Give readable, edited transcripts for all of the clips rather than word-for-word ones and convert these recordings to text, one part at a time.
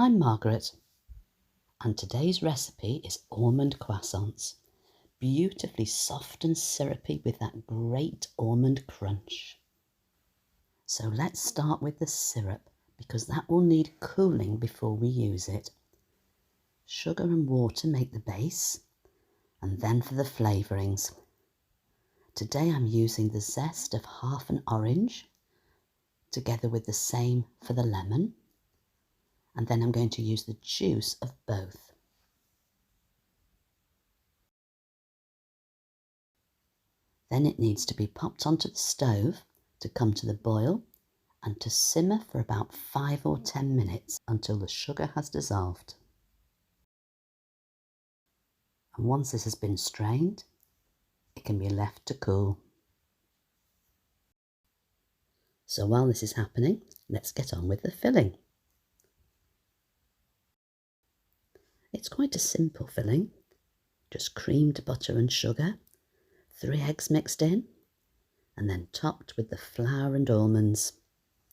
I'm Margaret, and today's recipe is almond croissants, beautifully soft and syrupy with that great almond crunch. So let's start with the syrup because that will need cooling before we use it. Sugar and water make the base, and then for the flavourings. Today I'm using the zest of half an orange, together with the same for the lemon, and then I'm going to use the juice of both. Then it needs to be popped onto the stove to come to the boil and to simmer for about 5 or 10 minutes until the sugar has dissolved. And once this has been strained, it can be left to cool. So while this is happening, let's get on with the filling. It's quite a simple filling, just creamed butter and sugar, 3 eggs mixed in, and then topped with the flour and almonds.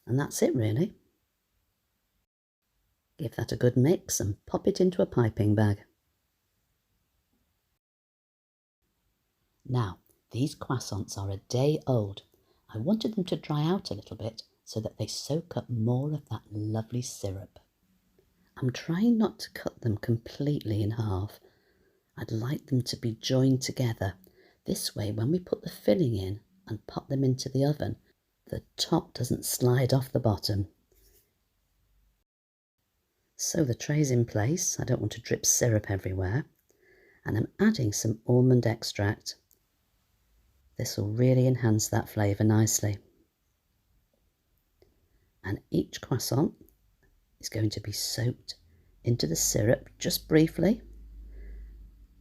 And that's it really. Give that a good mix and pop it into a piping bag. Now, these croissants are a day old. I wanted them to dry out a little bit so that they soak up more of that lovely syrup. I'm trying not to cut them completely in half. I'd like them to be joined together. This way, when we put the filling in and pop them into the oven, the top doesn't slide off the bottom. So the tray's in place. I don't want to drip syrup everywhere. And I'm adding some almond extract. This will really enhance that flavour nicely. And each croissant is going to be soaked into the syrup just briefly,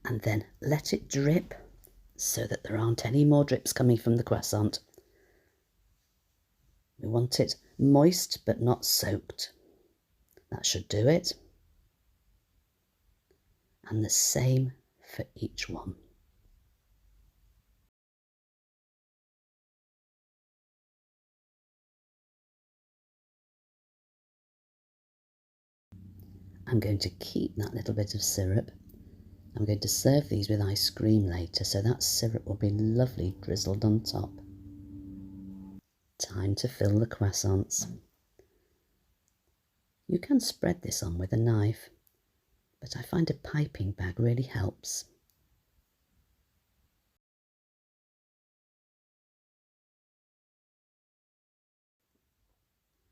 and then let it drip so that there aren't any more drips coming from the croissant. We want it moist but not soaked. That should do it. And the same for each one. I'm going to keep that little bit of syrup. I'm going to serve these with ice cream later, so that syrup will be lovely drizzled on top. Time to fill the croissants. You can spread this on with a knife, but I find a piping bag really helps.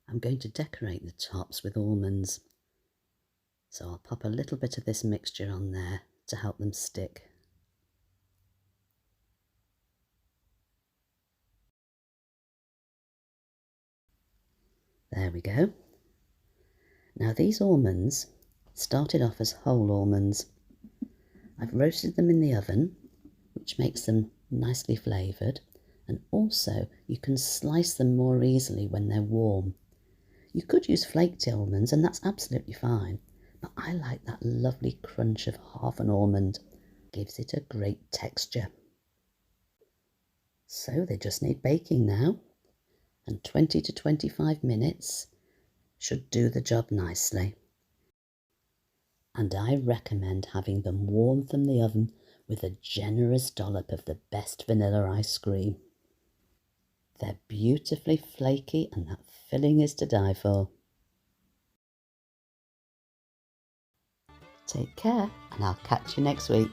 I'm going to decorate the tops with almonds. So I'll pop a little bit of this mixture on there to help them stick. There we go. Now these almonds started off as whole almonds. I've roasted them in the oven, which makes them nicely flavoured, and also you can slice them more easily when they're warm. You could use flaked almonds and that's absolutely fine. But I like that lovely crunch of half an almond. Gives it a great texture. So they just need baking now, and 20 to 25 minutes should do the job nicely. And I recommend having them warm from the oven with a generous dollop of the best vanilla ice cream. They're beautifully flaky and that filling is to die for. Take care, and I'll catch you next week.